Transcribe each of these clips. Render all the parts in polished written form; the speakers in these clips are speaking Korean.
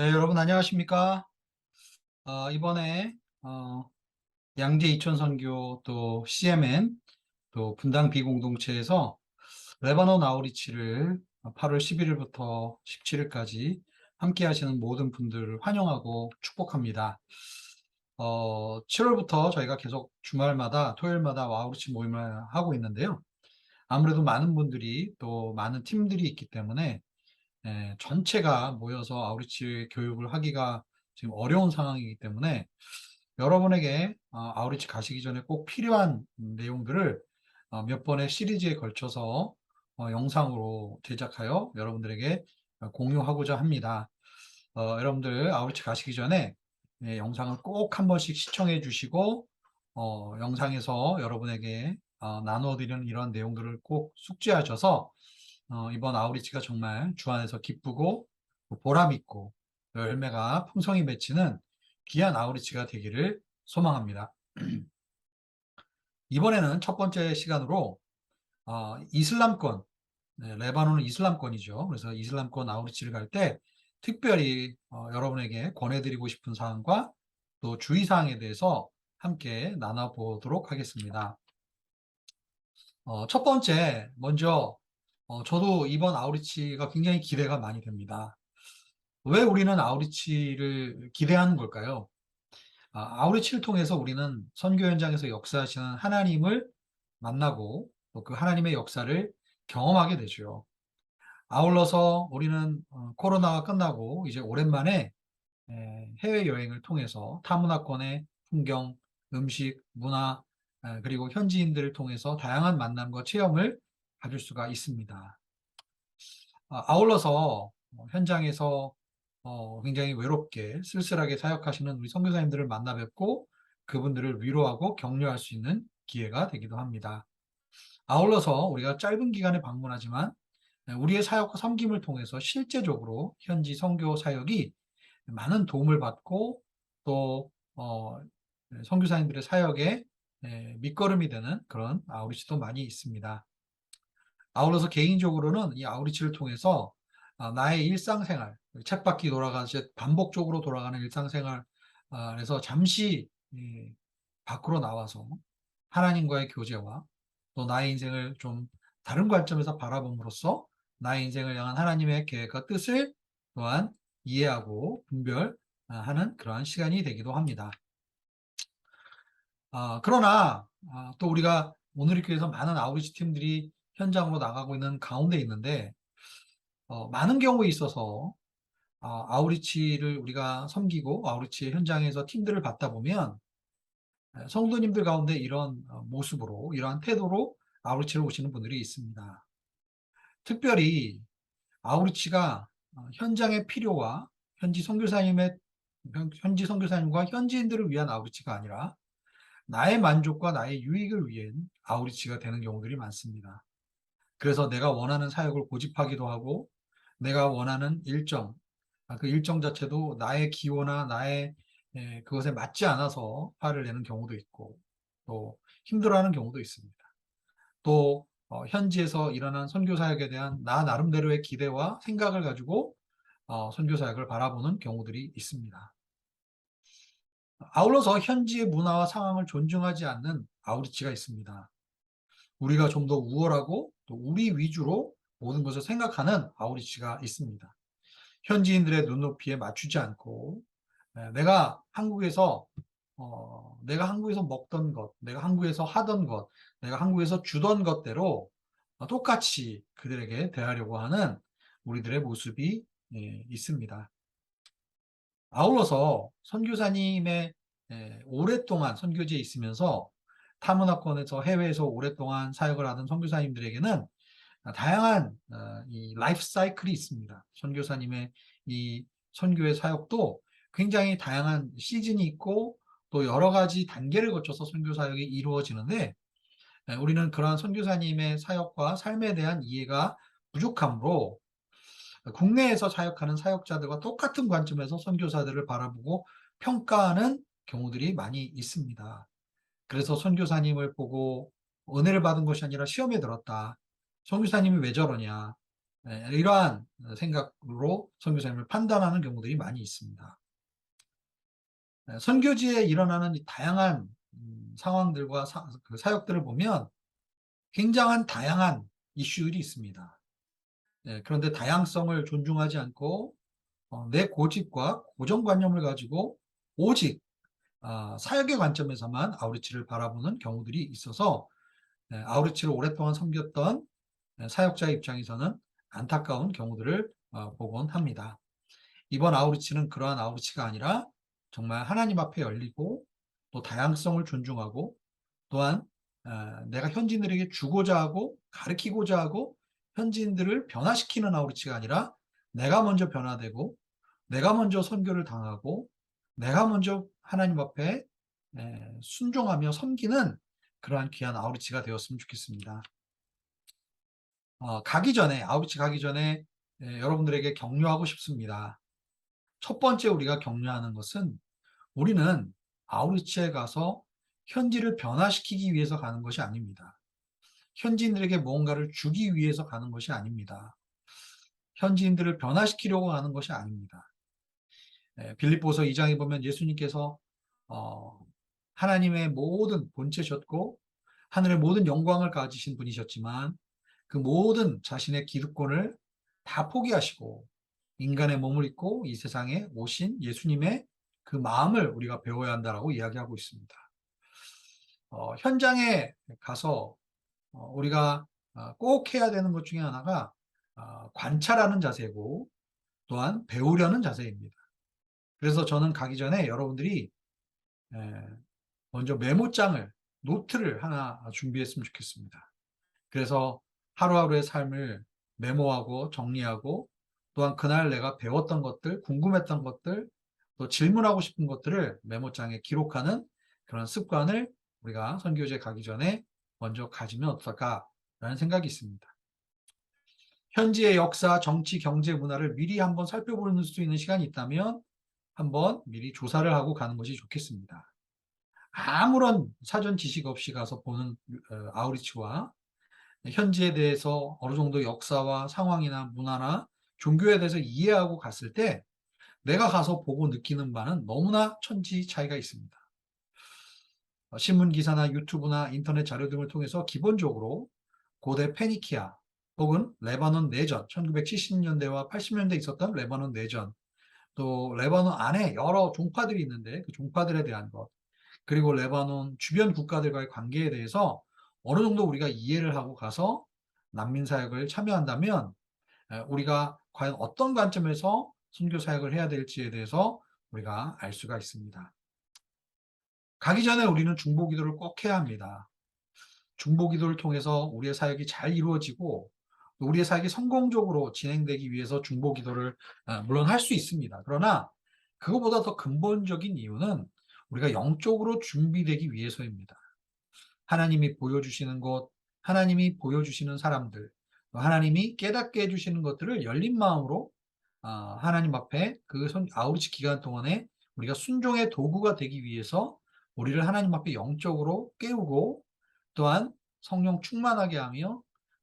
네, 여러분 안녕하십니까? 이번에 양재 이촌선교 또 CMN 또 분당 비공동체에서 레바논 아우리치를 8월 11일부터 17일까지 함께 하시는 모든 분들을 환영하고 축복합니다. 7월부터 저희가 계속 주말마다 토요일마다 아우리치 모임을 하고 있는데요. 아무래도 많은 분들이 또 많은 팀들이 있기 때문에 전체가 모여서 아우리치 교육을 하기가 지금 어려운 상황이기 때문에 여러분에게 아우리치 가시기 전에 꼭 필요한 내용들을 몇 번의 시리즈에 걸쳐서 영상으로 제작하여 여러분들에게 공유하고자 합니다. 여러분들 아우리치 가시기 전에 영상을 꼭 한 번씩 시청해 주시고 영상에서 여러분에게 나누어 드리는 이런 내용들을 꼭 숙지하셔서 이번 아우리치가 정말 주 안에서 기쁘고 보람 있고 열매가 풍성히 맺히는 귀한 아우리치가 되기를 소망합니다. 이번에는 첫 번째 시간으로 이슬람권, 네, 레바논은 이슬람권이죠. 그래서 이슬람권 아우리치를 갈 때 특별히 여러분에게 권해드리고 싶은 사항과 또 주의사항에 대해서 함께 나눠보도록 하겠습니다. 첫 번째, 먼저 저도 이번 아우리치가 굉장히 기대가 많이 됩니다. 왜 우리는 아우리치를 기대하는 걸까요? 아우리치를 통해서 우리는 선교 현장에서 역사하시는 하나님을 만나고 또 그 하나님의 역사를 경험하게 되죠. 아울러서 우리는 코로나가 끝나고 이제 오랜만에 해외여행을 통해서 타문화권의 풍경, 음식, 문화, 그리고 현지인들을 통해서 다양한 만남과 체험을 가질 수가 있습니다. 아울러서 현장에서 굉장히 외롭게 쓸쓸하게 사역하시는 우리 선교사님들을 만나 뵙고 그분들을 위로하고 격려할 수 있는 기회가 되기도 합니다. 아울러서 우리가 짧은 기간에 방문하지만 우리의 사역과 섬김을 통해서 실제적으로 현지 선교 사역이 많은 도움을 받고 또 선교사님들의 사역에 밑거름이 되는 그런 아우리치도 많이 있습니다. 아울러서 개인적으로는 이 아우리치를 통해서 나의 일상생활, 쳇바퀴 돌아가서 반복적으로 돌아가는 일상생활에서 잠시 밖으로 나와서 하나님과의 교제와 또 나의 인생을 좀 다른 관점에서 바라봄으로써 나의 인생을 향한 하나님의 계획과 뜻을 또한 이해하고 분별하는 그러한 시간이 되기도 합니다. 그러나 또 우리가 오늘 교회에서 많은 아우리치 팀들이 현장으로 나가고 있는 가운데 있는데 많은 경우에 있어서 아우리치를 우리가 섬기고 아우리치 현장에서 팀들을 받다 보면 성도님들 가운데 이런 모습으로 이러한 태도로 아우리치를 오시는 분들이 있습니다. 특별히 아우리치가 현장의 필요와 현지 선교사님과 현지인들을 위한 아우리치가 아니라 나의 만족과 나의 유익을 위한 아우리치가 되는 경우들이 많습니다. 그래서 내가 원하는 사역을 고집하기도 하고 내가 원하는 일정, 그 일정 자체도 나의 기호나 나의 그것에 맞지 않아서 화를 내는 경우도 있고 또 힘들어하는 경우도 있습니다. 또 현지에서 일어난 선교 사역에 대한 나 나름대로의 기대와 생각을 가지고 선교 사역을 바라보는 경우들이 있습니다. 아울러서 현지의 문화와 상황을 존중하지 않는 아우리치가 있습니다. 우리가 좀 더 우월하고 또 우리 위주로 모든 것을 생각하는 아우리치가 있습니다. 현지인들의 눈높이에 맞추지 않고 내가 한국에서 먹던 것, 내가 한국에서 하던 것, 내가 한국에서 주던 것대로 똑같이 그들에게 대하려고 하는 우리들의 모습이 있습니다. 아울러서 선교사님의 오랫동안 선교지에 있으면서 타문화권에서 해외에서 오랫동안 사역을 하던 선교사님들에게는 다양한 이 라이프 사이클이 있습니다. 선교사님의 이 선교의 사역도 굉장히 다양한 시즌이 있고 또 여러 가지 단계를 거쳐서 선교 사역이 이루어지는데 우리는 그러한 선교사님의 사역과 삶에 대한 이해가 부족하므로 국내에서 사역하는 사역자들과 똑같은 관점에서 선교사들을 바라보고 평가하는 경우들이 많이 있습니다. 그래서 선교사님을 보고 은혜를 받은 것이 아니라 시험에 들었다. 선교사님이 왜 저러냐? 이러한 생각으로 선교사님을 판단하는 경우들이 많이 있습니다. 선교지에 일어나는 이 다양한 상황들과 그 사역들을 보면 굉장한 다양한 이슈들이 있습니다. 그런데 다양성을 존중하지 않고 내 고집과 고정관념을 가지고 오직 사역의 관점에서만 아우리치를 바라보는 경우들이 있어서 아우리치를 오랫동안 섬겼던 사역자의 입장에서는 안타까운 경우들을 보곤 합니다. 이번 아우리치는 그러한 아우리치가 아니라 정말 하나님 앞에 열리고 또 다양성을 존중하고 또한 내가 현지인들에게 주고자 하고 가르치고자 하고 현지인들을 변화시키는 아우리치가 아니라 내가 먼저 변화되고 내가 먼저 선교를 당하고 내가 먼저 하나님 앞에 순종하며 섬기는 그러한 귀한 아우리치가 되었으면 좋겠습니다. 아우리치 가기 전에 여러분들에게 격려하고 싶습니다. 첫 번째 우리가 격려하는 것은 우리는 아우리치에 가서 현지를 변화시키기 위해서 가는 것이 아닙니다. 현지인들에게 무언가를 주기 위해서 가는 것이 아닙니다. 현지인들을 변화시키려고 가는 것이 아닙니다. 빌립보서 2장에 보면 예수님께서 하나님의 모든 본체셨고 하늘의 모든 영광을 가지신 분이셨지만 그 모든 자신의 기득권을 다 포기하시고 인간의 몸을 입고 이 세상에 오신 예수님의 그 마음을 우리가 배워야 한다라고 이야기하고 있습니다. 현장에 가서 우리가 꼭 해야 되는 것 중에 하나가 관찰하는 자세고 또한 배우려는 자세입니다. 그래서 저는 가기 전에 여러분들이 먼저 메모장을, 노트를 하나 준비했으면 좋겠습니다. 그래서 하루하루의 삶을 메모하고 정리하고 또한 그날 내가 배웠던 것들, 궁금했던 것들, 또 질문하고 싶은 것들을 메모장에 기록하는 그런 습관을 우리가 선교지에 가기 전에 먼저 가지면 어떨까라는 생각이 있습니다. 현지의 역사, 정치, 경제, 문화를 미리 한번 살펴볼 수 있는 시간이 있다면 한번 미리 조사를 하고 가는 것이 좋겠습니다. 아무런 사전 지식 없이 가서 보는 아우리치와 현지에 대해서 어느 정도 역사와 상황이나 문화나 종교에 대해서 이해하고 갔을 때 내가 가서 보고 느끼는 바는 너무나 천지 차이가 있습니다. 신문 기사나 유튜브나 인터넷 자료 등을 통해서 기본적으로 고대 페니키아 혹은 레바논 내전, 1970년대와 80년대에 있었던 레바논 내전, 또 레바논 안에 여러 종파들이 있는데 그 종파들에 대한 것, 그리고 레바논 주변 국가들과의 관계에 대해서 어느 정도 우리가 이해를 하고 가서 난민 사역을 참여한다면 우리가 과연 어떤 관점에서 선교 사역을 해야 될지에 대해서 우리가 알 수가 있습니다. 가기 전에 우리는 중보기도를 꼭 해야 합니다. 중보기도를 통해서 우리의 사역이 잘 이루어지고 우리의 사역이 성공적으로 진행되기 위해서 중보기도를 물론 할 수 있습니다. 그러나 그것보다 더 근본적인 이유는 우리가 영적으로 준비되기 위해서입니다. 하나님이 보여주시는 것, 하나님이 보여주시는 사람들, 하나님이 깨닫게 해주시는 것들을 열린 마음으로 하나님 앞에 그 아우리치 기간 동안에 우리가 순종의 도구가 되기 위해서 우리를 하나님 앞에 영적으로 깨우고 또한 성령 충만하게 하며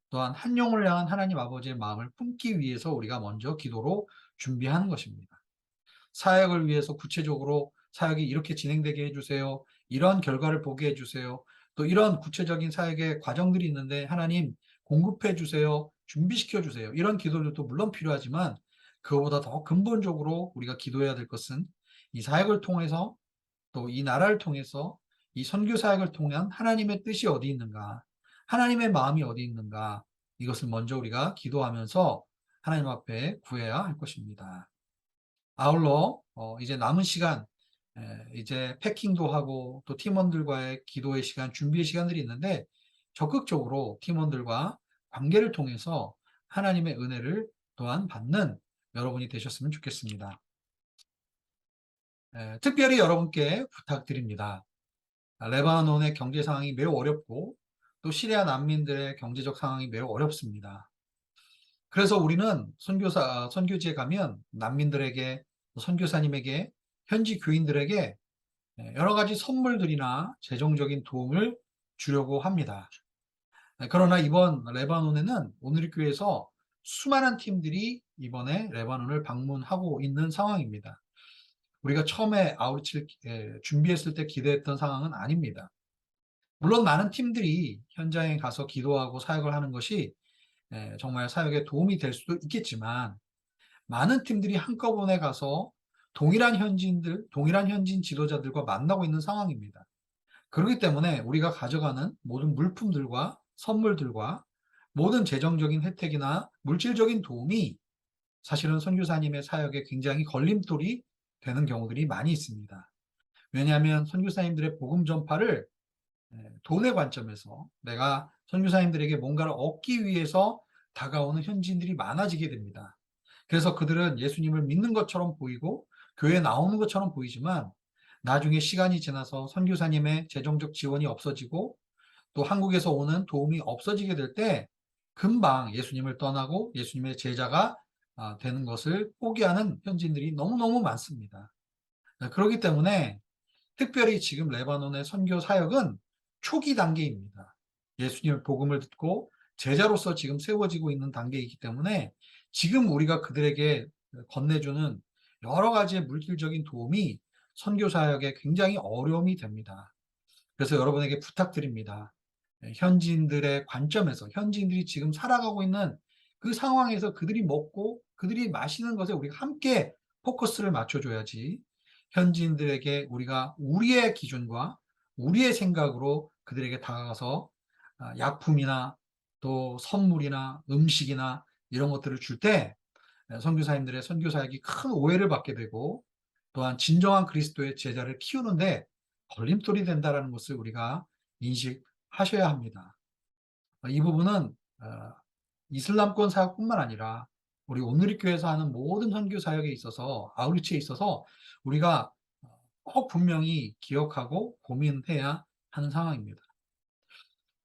또한 한 영혼을 향한 하나님 아버지의 마음을 품기 위해서 우리가 먼저 기도로 준비하는 것입니다. 사역을 위해서 구체적으로 사역이 이렇게 진행되게 해주세요. 이런 결과를 보게 해주세요. 또 이런 구체적인 사역의 과정들이 있는데 하나님 공급해 주세요. 준비시켜 주세요. 이런 기도들도 물론 필요하지만 그거보다 더 근본적으로 우리가 기도해야 될 것은 이 사역을 통해서 또 이 나라를 통해서 이 선교 사역을 통한 하나님의 뜻이 어디 있는가, 하나님의 마음이 어디 있는가, 이것을 먼저 우리가 기도하면서 하나님 앞에 구해야 할 것입니다. 아울러 이제 남은 시간, 이제 패킹도 하고 또 팀원들과의 기도의 시간, 준비의 시간들이 있는데 적극적으로 팀원들과 관계를 통해서 하나님의 은혜를 또한 받는 여러분이 되셨으면 좋겠습니다. 특별히 여러분께 부탁드립니다. 레바논의 경제 상황이 매우 어렵고 또 시리아 난민들의 경제적 상황이 매우 어렵습니다. 그래서 우리는 선교지에 가면 난민들에게, 선교사님에게, 현지 교인들에게 여러 가지 선물들이나 재정적인 도움을 주려고 합니다. 그러나 이번 레바논에는 오늘의 교회에서 수많은 팀들이 이번에 레바논을 방문하고 있는 상황입니다. 우리가 처음에 아웃리치를 준비했을 때 기대했던 상황은 아닙니다. 물론 많은 팀들이 현장에 가서 기도하고 사역을 하는 것이 정말 사역에 도움이 될 수도 있겠지만, 많은 팀들이 한꺼번에 가서 동일한 현지인 지도자들과 만나고 있는 상황입니다. 그렇기 때문에 우리가 가져가는 모든 물품들과 선물들과 모든 재정적인 혜택이나 물질적인 도움이 사실은 선교사님의 사역에 굉장히 걸림돌이 되는 경우들이 많이 있습니다. 왜냐하면 선교사님들의 복음 전파를 돈의 관점에서, 내가 선교사님들에게 뭔가를 얻기 위해서 다가오는 현지인들이 많아지게 됩니다. 그래서 그들은 예수님을 믿는 것처럼 보이고 교회에 나오는 것처럼 보이지만, 나중에 시간이 지나서 선교사님의 재정적 지원이 없어지고 또 한국에서 오는 도움이 없어지게 될 때 금방 예수님을 떠나고 예수님의 제자가 되는 것을 포기하는 현지인들이 너무너무 많습니다. 그렇기 때문에 특별히 지금 레바논의 선교 사역은 초기 단계입니다. 예수님의 복음을 듣고 제자로서 지금 세워지고 있는 단계이기 때문에 지금 우리가 그들에게 건네주는 여러 가지의 물질적인 도움이 선교 사역에 굉장히 어려움이 됩니다. 그래서 여러분에게 부탁드립니다. 현지인들의 관점에서, 현지인들이 지금 살아가고 있는 그 상황에서 그들이 먹고 그들이 마시는 것에 우리가 함께 포커스를 맞춰줘야지, 현지인들에게 우리가 우리의 기준과 우리의 생각으로 그들에게 다가가서 약품이나 또 선물이나 음식이나 이런 것들을 줄 때 선교사님들의 선교 사역이 큰 오해를 받게 되고, 또한 진정한 그리스도의 제자를 키우는데 걸림돌이 된다는 것을 우리가 인식하셔야 합니다. 이 부분은 이슬람권 사역뿐만 아니라 우리 오늘리 교회에서 하는 모든 선교 사역에 있어서, 아우리치에 있어서 우리가 꼭 분명히 기억하고 고민해야 하는 상황입니다.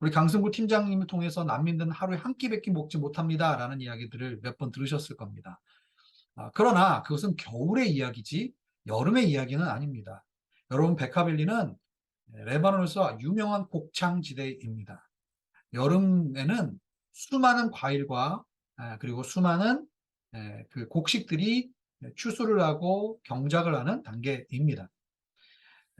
우리 강승구 팀장님을 통해서 난민들은 하루에 한 끼밖에 먹지 못합니다 라는 이야기들을 몇 번 들으셨을 겁니다. 그러나 그것은 겨울의 이야기지 여름의 이야기는 아닙니다. 여러분, 베카밸리는 레바논에서 유명한 곡창지대입니다. 여름에는 수많은 과일과 그리고 수많은 그 곡식들이 추수를 하고 경작을 하는 단계입니다.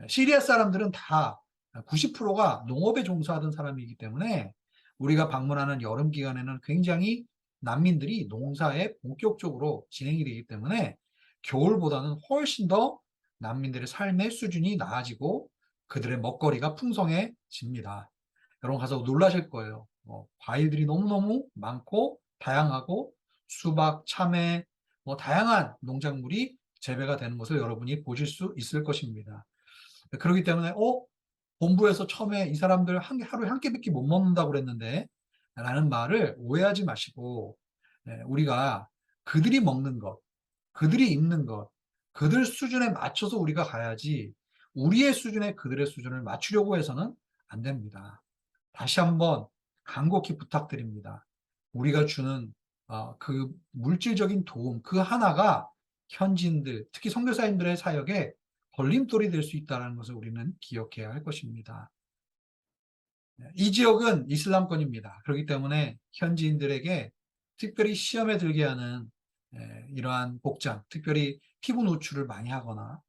시리아 사람들은 다 90%가 농업에 종사하던 사람이기 때문에 우리가 방문하는 여름 기간에는 굉장히 난민들이 농사에 본격적으로 진행이 되기 때문에 겨울보다는 훨씬 더 난민들의 삶의 수준이 나아지고 그들의 먹거리가 풍성해집니다. 여러분 가서 놀라실 거예요. 과일들이 너무너무 많고 다양하고 수박, 참외, 다양한 농작물이 재배가 되는 것을 여러분이 보실 수 있을 것입니다. 그렇기 때문에 본부에서 처음에 이 사람들 하루에 한 끼밖에 못 먹는다고 그랬는데 라는 말을 오해하지 마시고, 우리가 그들이 먹는 것, 그들이 입는 것, 그들 수준에 맞춰서 우리가 가야지 우리의 수준에 그들의 수준을 맞추려고 해서는 안 됩니다. 다시 한번 간곡히 부탁드립니다. 우리가 주는 그 물질적인 도움 그 하나가 현지인들, 특히 선교사님들의 사역에 걸림돌이 될 수 있다는 것을 우리는 기억해야 할 것입니다. 이 지역은 이슬람권입니다. 그렇기 때문에 현지인들에게 특별히 시험에 들게 하는 이러한 복장, 특별히 피부 노출을 많이 하거나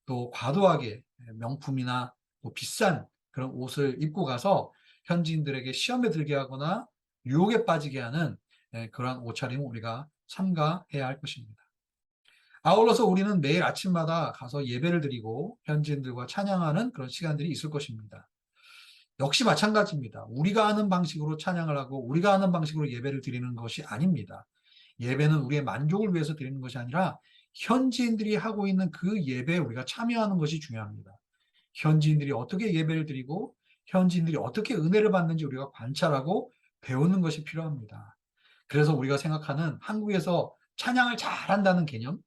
또 과도하게 명품이나 또 비싼 그런 옷을 입고 가서 현지인들에게 시험에 들게 하거나 유혹에 빠지게 하는 그러한 옷차림을 우리가 삼가해야 할 것입니다. 아울러서 우리는 매일 아침마다 가서 예배를 드리고 현지인들과 찬양하는 그런 시간들이 있을 것입니다. 역시 마찬가지입니다. 우리가 하는 방식으로 찬양을 하고 우리가 하는 방식으로 예배를 드리는 것이 아닙니다. 예배는 우리의 만족을 위해서 드리는 것이 아니라 현지인들이 하고 있는 그 예배에 우리가 참여하는 것이 중요합니다. 현지인들이 어떻게 예배를 드리고 현지인들이 어떻게 은혜를 받는지 우리가 관찰하고 배우는 것이 필요합니다. 그래서 우리가 생각하는 한국에서 찬양을 잘한다는 개념,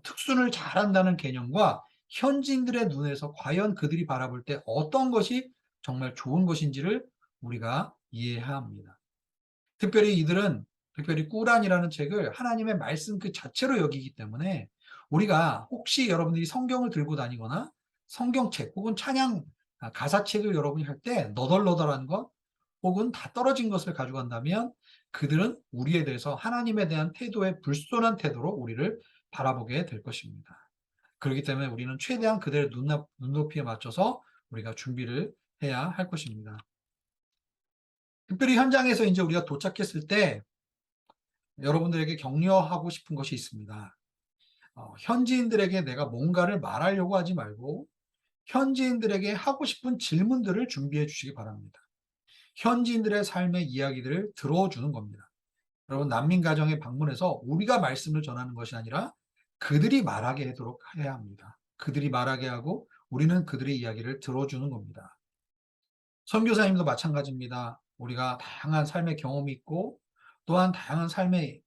특순을 잘한다는 개념과 현지인들의 눈에서 과연 그들이 바라볼 때 어떤 것이 정말 좋은 것인지를 우리가 이해해야 합니다. 특별히 꾸란이라는 책을 하나님의 말씀 그 자체로 여기기 때문에 우리가 혹시 여러분들이 성경을 들고 다니거나 성경책 혹은 찬양 가사책을 여러분이 할 때 너덜너덜한 것 혹은 다 떨어진 것을 가져간다면 그들은 우리에 대해서 하나님에 대한 태도에 불손한 태도로 우리를 바라보게 될 것입니다. 그렇기 때문에 우리는 최대한 그들의 눈높이에 맞춰서 우리가 준비를 해야 할 것입니다. 특별히 현장에서 이제 우리가 도착했을 때 여러분들에게 격려하고 싶은 것이 있습니다. 현지인들에게 내가 뭔가를 말하려고 하지 말고 현지인들에게 하고 싶은 질문들을 준비해 주시기 바랍니다. 현지인들의 삶의 이야기들을 들어주는 겁니다. 여러분, 난민 가정에 방문해서 우리가 말씀을 전하는 것이 아니라 그들이 말하게 하도록 해야 합니다. 그들이 말하게 하고 우리는 그들의 이야기를 들어주는 겁니다. 선교사님도 마찬가지입니다. 우리가 다양한 삶의 경험이 있고 또한 다양한 삶의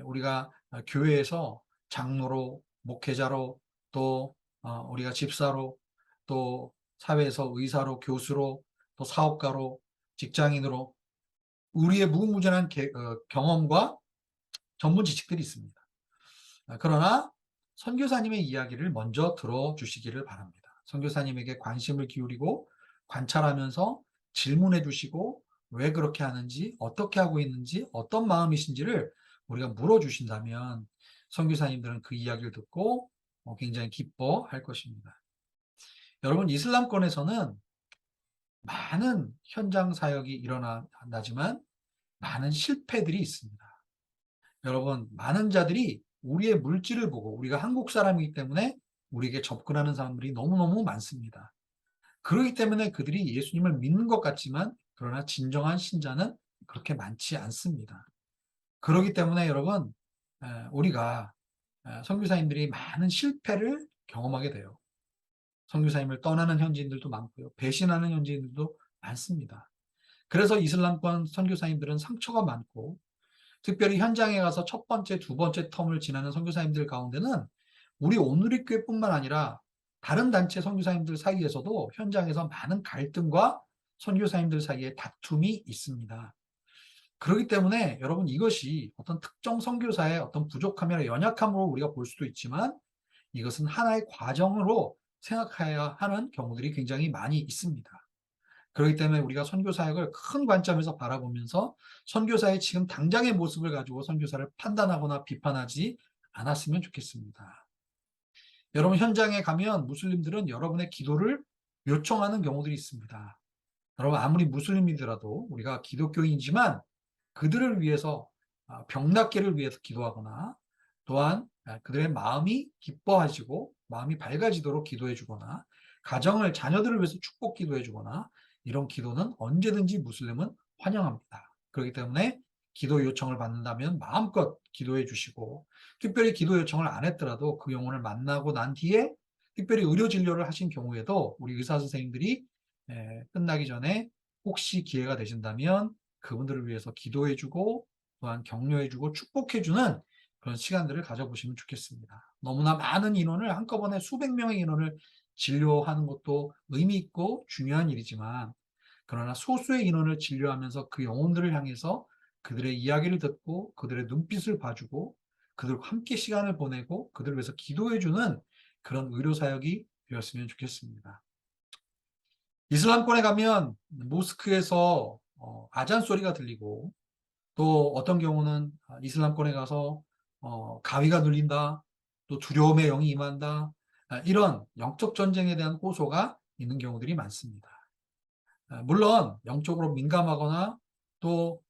우리가 교회에서 장로로, 목회자로, 또 우리가 집사로, 또 사회에서 의사로, 교수로, 또 사업가로, 직장인으로 우리의 무궁무진한 경험과 전문 지식들이 있습니다. 그러나 선교사님의 이야기를 먼저 들어주시기를 바랍니다. 선교사님에게 관심을 기울이고 관찰하면서 질문해 주시고 왜 그렇게 하는지, 어떻게 하고 있는지, 어떤 마음이신지를 우리가 물어주신다면 선교사님들은 그 이야기를 듣고 굉장히 기뻐할 것입니다. 여러분, 이슬람권에서는 많은 현장 사역이 일어나지만 많은 실패들이 있습니다. 여러분, 많은 자들이 우리의 물질을 보고 우리가 한국 사람이기 때문에 우리에게 접근하는 사람들이 너무너무 많습니다. 그렇기 때문에 그들이 예수님을 믿는 것 같지만 그러나 진정한 신자는 그렇게 많지 않습니다. 그렇기 때문에 여러분, 우리가 선교사님들이 많은 실패를 경험하게 돼요. 선교사님을 떠나는 현지인들도 많고요. 배신하는 현지인들도 많습니다. 그래서 이슬람권 선교사님들은 상처가 많고 특별히 현장에 가서 첫 번째, 두 번째 텀을 지나는 선교사님들 가운데는 우리 오누리 교회뿐만 아니라 다른 단체 선교사님들 사이에서도 현장에서 많은 갈등과 선교사님들 사이에 다툼이 있습니다. 그렇기 때문에 여러분, 이것이 어떤 특정 선교사의 어떤 부족함이나 연약함으로 우리가 볼 수도 있지만 이것은 하나의 과정으로 생각해야 하는 경우들이 굉장히 많이 있습니다. 그렇기 때문에 우리가 선교 사역을 큰 관점에서 바라보면서 선교사의 지금 당장의 모습을 가지고 선교사를 판단하거나 비판하지 않았으면 좋겠습니다. 여러분, 현장에 가면 무슬림들은 여러분의 기도를 요청하는 경우들이 있습니다. 여러분, 아무리 무슬림이더라도 우리가 기독교인이지만 그들을 위해서 병 낫기를 위해서 기도하거나 또한 그들의 마음이 기뻐하시고 마음이 밝아지도록 기도해 주거나 가정을 자녀들을 위해서 축복 기도해 주거나 이런 기도는 언제든지 무슬림은 환영합니다. 그렇기 때문에 기도 요청을 받는다면 마음껏 기도해 주시고 특별히 기도 요청을 안 했더라도 그 영혼을 만나고 난 뒤에 특별히 의료 진료를 하신 경우에도 우리 의사 선생님들이 끝나기 전에 혹시 기회가 되신다면 그분들을 위해서 기도해주고 또한 격려해주고 축복해주는 그런 시간들을 가져보시면 좋겠습니다. 너무나 많은 인원을 한꺼번에 수백 명의 인원을 진료하는 것도 의미 있고 중요한 일이지만 그러나 소수의 인원을 진료하면서 그 영혼들을 향해서 그들의 이야기를 듣고 그들의 눈빛을 봐주고 그들과 함께 시간을 보내고 그들을 위해서 기도해주는 그런 의료사역이 되었으면 좋겠습니다. 이슬람권에 가면 모스크에서 아잔 소리가 들리고 또 어떤 경우는 이슬람권에 가서 가위가 눌린다, 또 두려움의 영이 임한다, 이런 영적 전쟁에 대한 호소가 있는 경우들이 많습니다. 물론 영적으로 민감하거나 또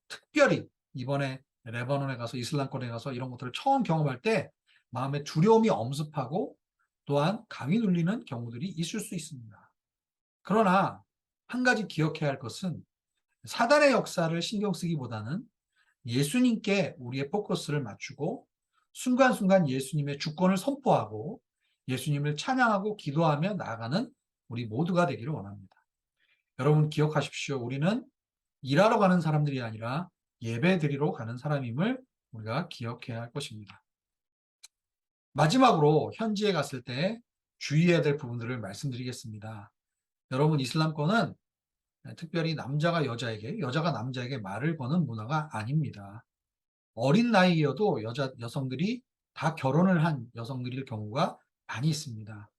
특별히 이번에 레바논에 가서 이슬람권에 가서 이런 것들을 처음 경험할 때 마음에 두려움이 엄습하고 또한 가위 눌리는 경우들이 있을 수 있습니다. 그러나 한 가지 기억해야 할 것은 사단의 역사를 신경 쓰기보다는 예수님께 우리의 포커스를 맞추고 순간순간 예수님의 주권을 선포하고 예수님을 찬양하고 기도하며 나아가는 우리 모두가 되기를 원합니다. 여러분 기억하십시오. 우리는 일하러 가는 사람들이 아니라 예배 드리러 가는 사람임을 우리가 기억해야 할 것입니다. 마지막으로 현지에 갔을 때 주의해야 될 부분들을 말씀드리겠습니다. 여러분, 이슬람권은 특별히 남자가 여자에게, 여자가 남자에게 말을 거는 문화가 아닙니다. 어린 나이여도 여성들이 다 결혼을 한 여성들일 경우가 많이 있습니다.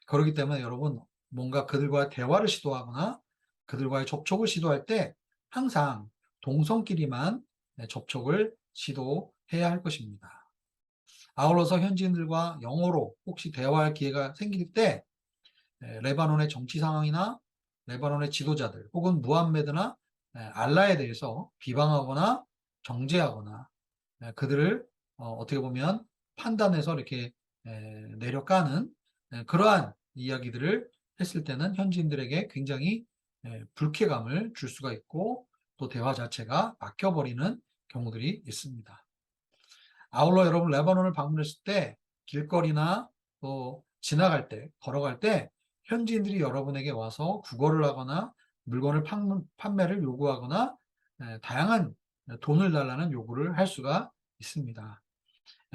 그렇기 때문에 여러분, 뭔가 그들과 대화를 시도하거나 그들과의 접촉을 시도할 때 항상 동성끼리만 접촉을 시도해야 할 것입니다. 아울러서 현지인들과 영어로 혹시 대화할 기회가 생길 때 레바논의 정치 상황이나 레바논의 지도자들 혹은 무함메드나 알라에 대해서 비방하거나 정죄하거나 그들을 어떻게 보면 판단해서 이렇게 내려가는 그러한 이야기들을 했을 때는 현지인들에게 굉장히 불쾌감을 줄 수가 있고 또 대화 자체가 막혀버리는 경우들이 있습니다. 아울러 여러분 레바논을 방문했을 때 길거리나 또 지나갈 때 걸어갈 때 현지인들이 여러분에게 와서 구걸을 하거나 물건을 판매를 요구하거나 다양한 돈을 달라는 요구를 할 수가 있습니다.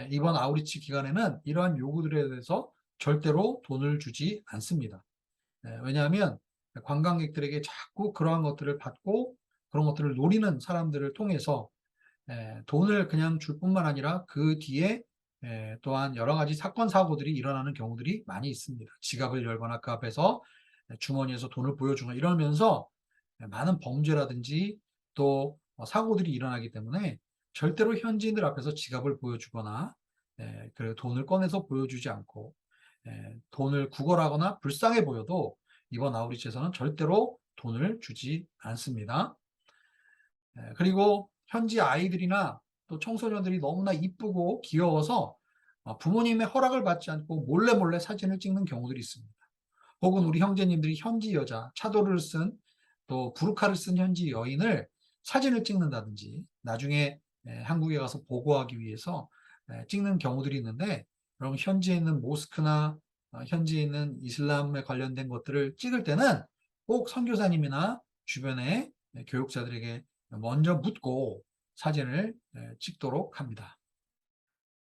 이번 아우리치 기간에는 이러한 요구들에 대해서 절대로 돈을 주지 않습니다. 왜냐하면 관광객들에게 자꾸 그러한 것들을 받고 그런 것들을 노리는 사람들을 통해서 돈을 그냥 줄 뿐만 아니라 그 뒤에 또한 여러 가지 사건 사고들이 일어나는 경우들이 많이 있습니다. 지갑을 열거나 그 앞에서 주머니에서 돈을 보여주거나 이러면서 많은 범죄라든지 또 사고들이 일어나기 때문에 절대로 현지인들 앞에서 지갑을 보여주거나 그 돈을 꺼내서 보여주지 않고 돈을 구걸하거나 불쌍해 보여도 이번 아우리치에서는 절대로 돈을 주지 않습니다. 그리고 현지 아이들이나 또 청소년들이 너무나 이쁘고 귀여워서 부모님의 허락을 받지 않고 몰래 사진을 찍는 경우들이 있습니다. 혹은 우리 형제님들이 현지 여자, 차도를 쓴 또 부르카를 쓴 현지 여인을 사진을 찍는다든지 나중에 한국에 가서 보고하기 위해서 찍는 경우들이 있는데 여러분 현지에 있는 모스크나 현지에 있는 이슬람에 관련된 것들을 찍을 때는 꼭 선교사님이나 주변의 교육자들에게 먼저 묻고 사진을 찍도록 합니다.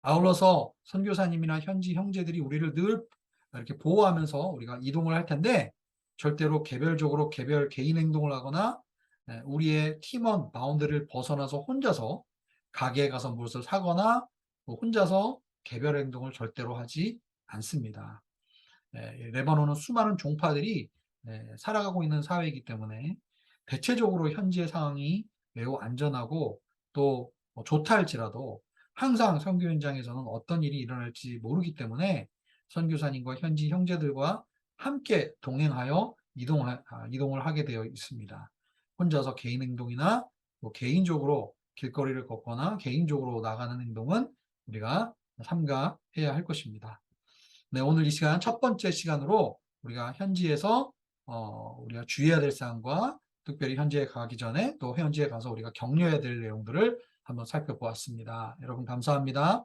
아울러서 선교사님이나 현지 형제들이 우리를 늘 이렇게 보호하면서 우리가 이동을 할 텐데 절대로 개별적으로 개인 행동을 하거나 우리의 팀원 바운드를 벗어나서 혼자서 가게에 가서 무엇을 사거나 혼자서 개별 행동을 절대로 하지 않습니다. 레바논은 수많은 종파들이 살아가고 있는 사회이기 때문에 대체적으로 현지의 상황이 매우 안전하고 또 좋다 할지라도 항상 선교 현장에서는 어떤 일이 일어날지 모르기 때문에 선교사님과 현지 형제들과 함께 동행하여 이동을 하게 되어 있습니다. 혼자서 개인 행동이나 뭐 개인적으로 길거리를 걷거나 개인적으로 나가는 행동은 우리가 삼가해야 할 것입니다. 네, 오늘 이 시간 첫 번째 시간으로 우리가 현지에서 우리가 주의해야 될 사항과 특별히 현지에 가기 전에 또 현지에 가서 우리가 격려해야 될 내용들을 한번 살펴보았습니다. 여러분 감사합니다.